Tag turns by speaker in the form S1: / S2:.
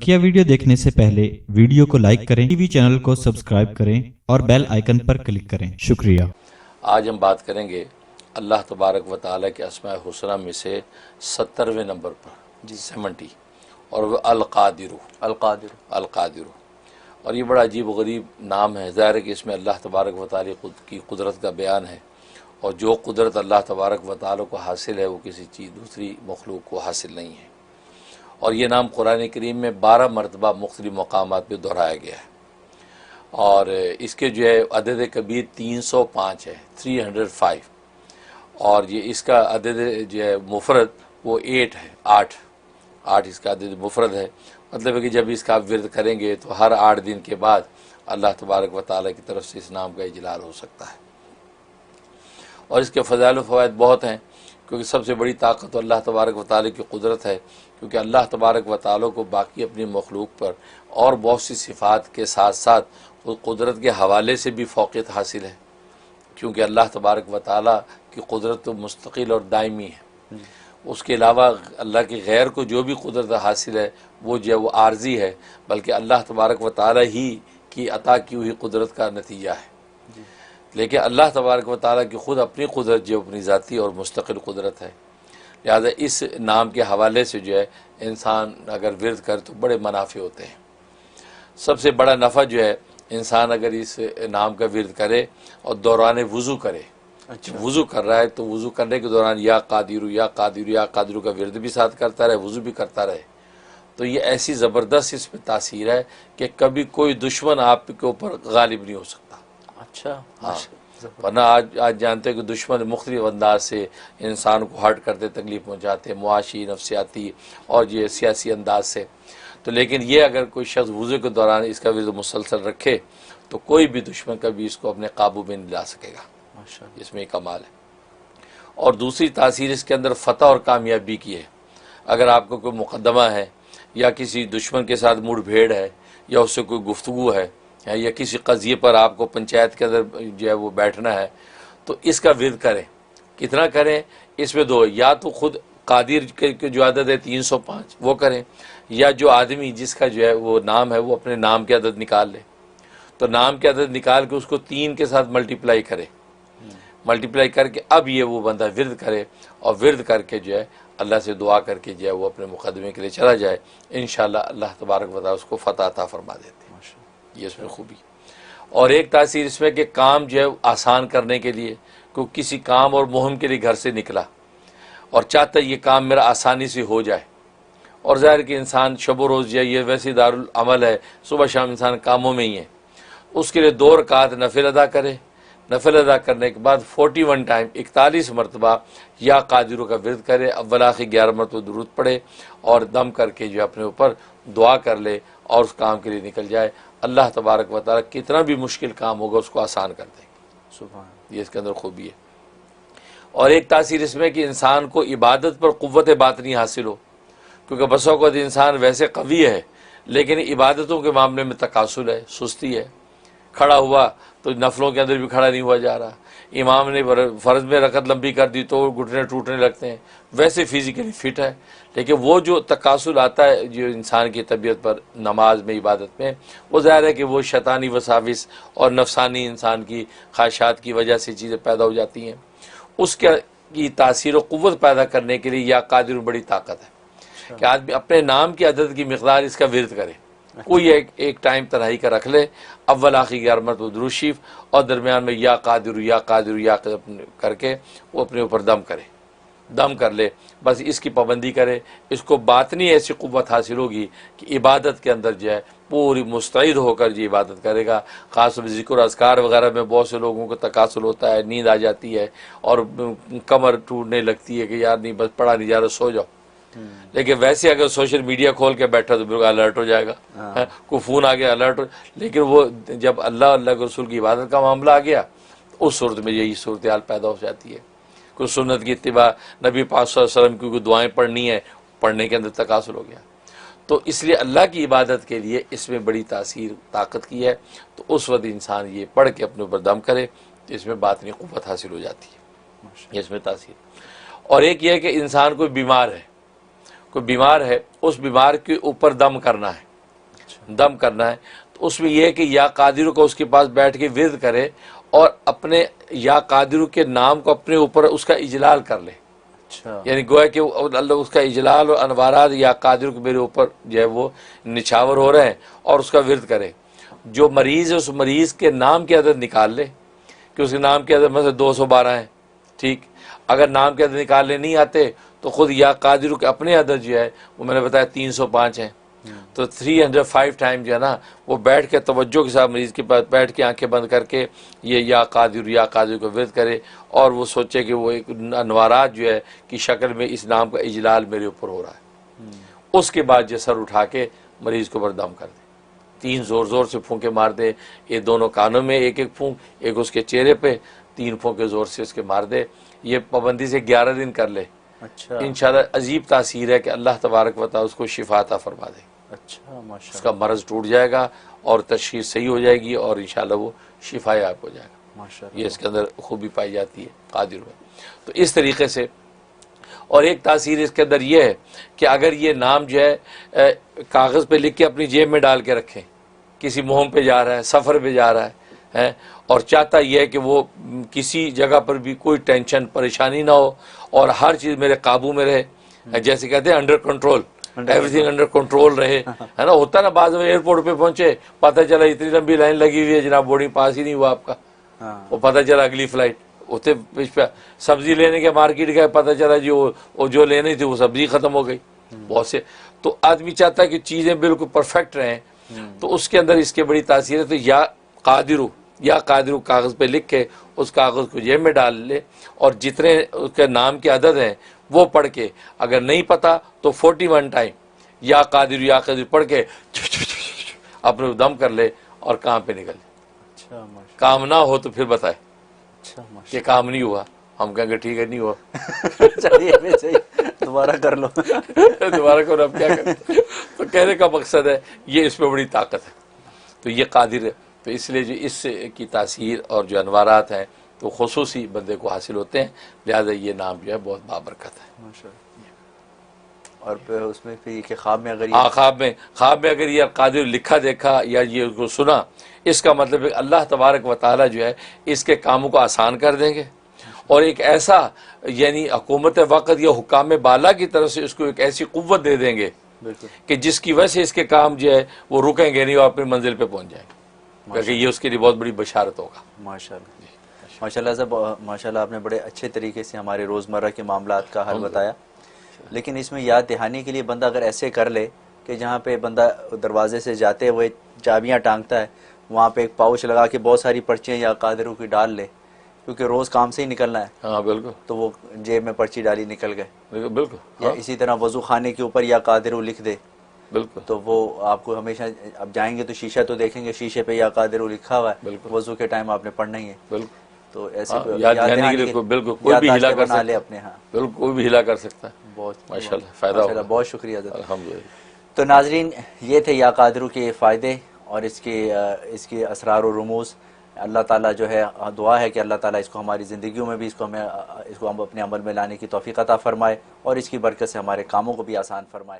S1: बकिया video देखने से पहले वीडियो को लाइक करें, टीवी चैनल को सब्सक्राइब करें और बेल आइकन पर क्लिक करें। शुक्रिया।
S2: आज हम बात करेंगे अल्लाह तबारक व तआला के अस्माए हुस्ना में से 70वें नंबर पर 70 और वह अल-क़ादिर। और ये बड़ा अजीब व गरीब नाम है। ज़ाहिर है कि इसमें अल्लाह तबारक व तआला की कुदरत का बयान है, और जो कुदरत अल्लाह तबारक व तआला को हासिल है वो किसी चीज़ दूसरी मखलूक को हासिल नहीं है। और ये नाम कुरान करीम में 12 मरतबा मुख्तलिफ मकामात पर दोहराया गया है, और इसके जो है अदद कबीर 305 है, 305। और ये इसका अदद जो है मुफरद वो 8 है, 8 इसका अदद मुफरद है। मतलब है कि जब इसका आप विरद करेंगे तो हर 8 दिन के बाद अल्लाह तबारक व तआला की तरफ से इस नाम का इजलाल हो सकता है। और इसके फ़ज़ाइल व फ़वाइद बहुत हैं, क्योंकि सबसे बड़ी ताकत तो अल्लाह तबारक व तआला की कुदरत है, क्योंकि अल्लाह तबारक व तआला को बाकी अपनी मखलूक पर और बहुत सी सिफ़ात के साथ साथ वो कुदरत के हवाले से भी फ़ौक़ियत हासिल है, क्योंकि अल्लाह तबारक व तआला की कुदरत तो मुस्तक़िल और दायमी है। उसके अलावा अल्लाह के गैर को जो भी कुदरत हासिल है वो जो है वो आर्जी है, बल्कि अल्लाह तबारक व तआला ही की अता की हुई कुदरत का नतीजा है। लेकिन अल्लाह तबारक व तआला की ख़ुद अपनी कुदरत जो अपनी ज़ाती और मुस्तक़िल कुदरत है। लिहाजा इस नाम के हवाले से जो है इंसान अगर विरद करे तो बड़े मुनाफ़े होते हैं। सबसे बड़ा नफ़ा जो है इंसान अगर इस नाम का विरद करे और दौरान वज़ू करे। वज़ू कर रहा है तो वज़ू करने के दौरान या क़ादिरु या क़ादिरु या क़ादिरु का विरद भी साथ करता रहे, वज़ू भी करता रहे, तो ये ऐसी ज़बरदस्त इस पर तासीर है कि कभी कोई दुश्मन आपके ऊपर गालिब नहीं हो सकता। अच्छा, हाँ। वरना आज जानते हैं कि दुश्मन मुख्तलिफ अंदाज से इंसान को हर्ट करते, तकलीफ़ पहुँचाते, मुआशी, नफ्सियाती और ये सियासी अंदाज से। तो लेकिन ये अगर कोई शख्स वज़ू के दौरान इसका विरद मुसलसल रखे तो कोई भी दुश्मन कभी इसको अपने काबू में नहीं ला सकेगा। इसमें कमाल है। और दूसरी तासीर इसके अंदर फ़तह और कामयाबी की है। अगर आपको कोई मुक़दमा है या किसी दुश्मन के साथ मुठभेड़ है या उससे कोई गुफ्तगू है या किसी क़ज़िये पर आपको पंचायत के अंदर जो है वो बैठना है, तो इसका विरद करें। कितना करें? इसमें दो, या तो ख़ुद क़ादिर के जो अदद है 305 वो करें, या जो आदमी जिसका जो है वो नाम है वो अपने नाम के अदद निकाल ले। तो नाम के अदद निकाल के उसको 3 के साथ मल्टीप्लाई करे, मल्टीप्लाई करके अब ये वो बंदा विरद करे, और विरद करके जो है अल्लाह से दुआ करके जो है वो अपने मुक़दमे के लिए चला जाए। इंशाअल्लाह अल्लाह तबारक व तआला उसको फ़तह अता फरमा देते हैं। ये इसमें खूबी। और एक तासीर इसमें कि काम जो है आसान करने के लिए, क्योंकि किसी काम और मुहिम के लिए घर से निकला और चाहता ये काम मेरा आसानी से हो जाए, और ज़ाहिर कि इंसान शब व रोज़ ये वैसे दारुल अमल है, सुबह शाम इंसान कामों में ही है, उसके लिए 2 रकात नफिल अदा करे। नफिल अदा करने के बाद 41 टाइम 41 मरतबा या क़ादिरु का विरद करे, अव्वल आखिर 11 मरतबा दुरूद पढ़े और दम करके जो अपने ऊपर दुआ कर ले और उस काम के लिए निकल जाए। अल्लाह तबारक व तआला कितना भी मुश्किल काम होगा उसको आसान कर देंगे। सुभान, ये इसके अंदर खूबी है। और एक तासीर इसमें कि इंसान को इबादत पर क़ुव्वत बातिनी हासिल हो, क्योंकि बसों को इंसान वैसे कवी है लेकिन इबादतों के मामले में तकासुल है, सुस्ती है। खड़ा हुआ तो नफलों के अंदर भी खड़ा नहीं हुआ जा रहा। इमाम ने फ़र्ज़ में रकत लंबी कर दी तो घुटने टूटने लगते हैं। वैसे फ़िज़िकली फ़िट है, लेकिन वो जो तकासुल आता है जो इंसान की तबीयत पर नमाज में, इबादत में, वो ज़ाहिर है कि वो शैतानी वसाविस और नफसानी इंसान की ख्वाहिशात की वजह से चीज़ें पैदा हो जाती हैं। उसके की तासीर व क़ुव्वत पैदा करने के लिए या क़ादिर बड़ी ताकत है कि आदमी अपने नाम की अदद की मिक़दार इसका विरद करे। कोई एक टाइम तन्हाई का रख ले, अव्वल आखिर 11 मरतबा दुरूद शरीफ और दरमियान में या क़ादिरु या क़ादिरु या करके वो अपने ऊपर दम करे, दम कर ले। बस इसकी पाबंदी करे, इसको बातनी ऐसी क़ुव्वत हासिल होगी कि इबादत के अंदर जो है पूरी मुस्तैद होकर जो इबादत करेगा। ख़ास तौर ज़िक्र अज़कार वगैरह में बहुत से लोगों को तकासुल होता है, नींद आ जाती है और कमर टूटने लगती है कि यार नहीं बस पढ़ा नहीं जा रहा, सो जाओ। लेकिन वैसे अगर सोशल मीडिया खोल के बैठा तो बिल्कुल अलर्ट हो जाएगा। कोई फ़ोन आ गया अलर्ट हो। लेकिन वो जब अल्लाह के रसूल की इबादत का मामला आ गया तो उस सूरत में यही सूरत हाल पैदा हो जाती है। कोई सुन्नत की इत्तिबा, नबी पाक सल्लल्लाहु अलैहि वसल्लम की दुआएं पढ़नी है, पढ़ने के अंदर तकासुल हो गया। तो इसलिए अल्लाह की इबादत के लिए इसमें बड़ी तासीर ताकत की है। तो उस वक्त इंसान ये पढ़ के अपने ऊपर दम करे तो इसमें बातनी क़ुव्वत हासिल हो जाती है, इसमें तासीर। और एक ये है कि इंसान कोई बीमार है, उस बीमार के ऊपर दम करना है। دم کرنا ہے تو اس میں یہ ہے کہ یا قادر کو اس کے پاس بیٹھ کے ورد کرے اور اپنے یا قادر کے نام کو اپنے اوپر اس کا اجلال کر لے.
S3: اچھا
S2: یعنی گویا کہ اللہ اس کا اجلال اور انوارات یا قادر کو میرے اوپر جو ہے وہ نچھاور ہو رہے ہیں اور اس کا ورد کرے. جو مریض ہے اس مریض کے نام کی عدد نکال لے کہ اس کے نام کی عدد مثلا 212 ہیں. ٹھیک, اگر نام کے عدد نکالنے نہیں آتے تو خود یا قادر کے اپنے عدد جو ہے وہ میں نے بتایا 305 ہیں. تو 305 ٹائم جو ہے نا وہ بیٹھ کے توجہ کے ساتھ مریض کے پاس بیٹھ کے آنکھیں بند کر کے یہ یا قادر کو ورد کرے اور وہ سوچے کہ وہ ایک انوارات جو ہے کی شکل میں اس نام کا اجلال میرے اوپر ہو رہا ہے. اس کے بعد جو سر اٹھا کے مریض کو بردم کر دے, 3 زور زور سے پھونکے مار دے, یہ دونوں کانوں میں ایک ایک پھونک, ایک اس کے چہرے پہ 3 پھونکے زور سے اس کے مار دے. یہ پابندی سے 11 دن کر لے.
S3: اچھا
S2: انشاءاللہ عجیب تاثیر ہے کہ اللہ تبارک و تعالی اس کو شفا عطا فرما دے.
S3: اچھا
S2: اس
S3: ماشاء
S2: کا مرض ٹوٹ جائے گا اور تشخیص صحیح ہو جائے گی اور انشاءاللہ وہ شفا یاب ہو جائے گا.
S3: ماشاء
S2: یہ اس کے اندر خوبی پائی جاتی ہے قادر میں. تو اس طریقے سے اور ایک تاثیر اس کے اندر یہ ہے کہ اگر یہ نام جو ہے کاغذ پہ لکھ کے اپنی جیب میں ڈال کے رکھیں, کسی مہم پہ جا رہا ہے, سفر پہ جا رہا ہے اور چاہتا یہ ہے کہ وہ کسی جگہ پر بھی کوئی ٹینشن پریشانی نہ ہو اور ہر چیز میرے قابو میں رہے, جیسے کہتے ہیں under control, every thing under control رہے, ہے نا. ہوتا نا بعض میں ایئرپورٹ پہ پہنچے پتہ چلا اتنی لمبی لائن لگی ہوئی ہے جناب, بورڈنگ پاس ہی نہیں ہوا آپ کا, وہ پتہ چلا اگلی فلائٹ ہوتے پہ سبزی لینے کے مارکیٹ گئے, پتہ چلا جی وہ جو لینی تھی وہ سبزی ختم ہو گئی. بہت سے تو آدمی چاہتا ہے کہ چیزیں بالکل پرفیکٹ رہیں, تو اس کے اندر اس کے بڑی تاثیر ہے. تو یا قادر کاغذ پہ لکھ کے اس کاغذ کو جیب میں ڈال لے اور جتنے اس کے نام کے عدد ہیں وہ پڑھ کے, اگر نہیں پتا تو 41 ٹائم یا قادر پڑھ کے اپنے دم کر لے اور کام پہ نکل جائے.
S3: اچھا ماشاء
S2: کام نہ ہو تو پھر بتائے
S3: اچھا ماشاء
S2: کہ کام نہیں ہوا, ہم کہیں گے ٹھیک ہے نہیں ہوا,
S3: چلیے پھر صحیح دوبارہ کر لو.
S2: دوبارہ کرو, اب کیا کریں. تو کہنے کا مقصد ہے یہ اس میں بڑی طاقت ہے. تو یہ قادر ہے. تو اس لیے جو اس کی تاثیر اور جو انوارات ہیں تو خصوصی بندے کو حاصل ہوتے ہیں, لہذا یہ نام جو ہے بہت بابرکت ہے.
S3: ماشاء اللہ. اور پھر اس میں پھر یہ کہ خواب میں اگر
S2: ہاں, خواب میں اگر یہ قادر لکھا دیکھا یا یہ اس کو سنا, اس کا مطلب ہے کہ اللہ تبارک و تعالی جو ہے اس کے کاموں کو آسان کر دیں گے اور ایک ایسا یعنی حکومت وقت یا حکام بالا کی طرف سے اس کو ایک ایسی قوت دے دیں گے
S3: بالکل
S2: کہ جس کی وجہ سے اس کے کام جو ہے وہ رکیں گے نہیں اور اپنی منزل پہ پہنچ جائیں گے, کیونکہ یہ اس کے لیے بہت بڑی بشارت ہوگا.
S3: ماشاء اللہ. ماشاء اللہ صاحب, ماشاء اللہ آپ نے بڑے اچھے طریقے سے ہمارے روزمرہ کے معاملات کا حل بتایا. لیکن اس میں یاد دہانی کے لیے بندہ اگر ایسے کر لے کہ جہاں پہ بندہ دروازے سے جاتے ہوئے چابیاں ٹانگتا ہے, وہاں پہ ایک پاؤچ لگا کے بہت ساری پرچیاں یا قادروں کی ڈال لے, کیونکہ روز کام سے ہی نکلنا ہے.
S2: ہاں بالکل,
S3: تو وہ جیب میں پرچی ڈالی نکل گئے.
S2: بالکل.
S3: یا اسی طرح وضو خانے کے اوپر یا قادرو لکھ دے,
S2: بالکل
S3: تو وہ آپ کو ہمیشہ, اب جائیں گے تو شیشہ تو دیکھیں گے, شیشے پہ یا قادرو لکھا ہوا ہے,
S2: بالکل.
S3: وضو کے ٹائم آپ نے پڑھنا ہی ہے.
S2: بالکل.
S3: تو ایسے
S2: یاد دہانی کے لیے بالکل کوئی بھی ہلا کر سکتا ہے.
S3: اپنے ہاں
S2: بالکل کوئی بھی ہلا کر سکتا ہے.
S3: بہت
S2: ماشاءاللہ فائدہ
S3: ماشاءاللہ,
S2: ہوگا.
S3: بہت شکریہ حضرت.
S2: الحمدللہ.
S3: تو ناظرین, یہ تھے یا قادرو کے فائدے اور اس کے اسرار و رموز. اللہ تعالیٰ جو ہے, دعا ہے کہ اللہ تعالیٰ اس کو ہماری زندگیوں میں بھی اس کو ہم اپنے عمل میں لانے کی توفیق عطا فرمائے اور اس کی برکت سے ہمارے کاموں کو بھی آسان فرمائے.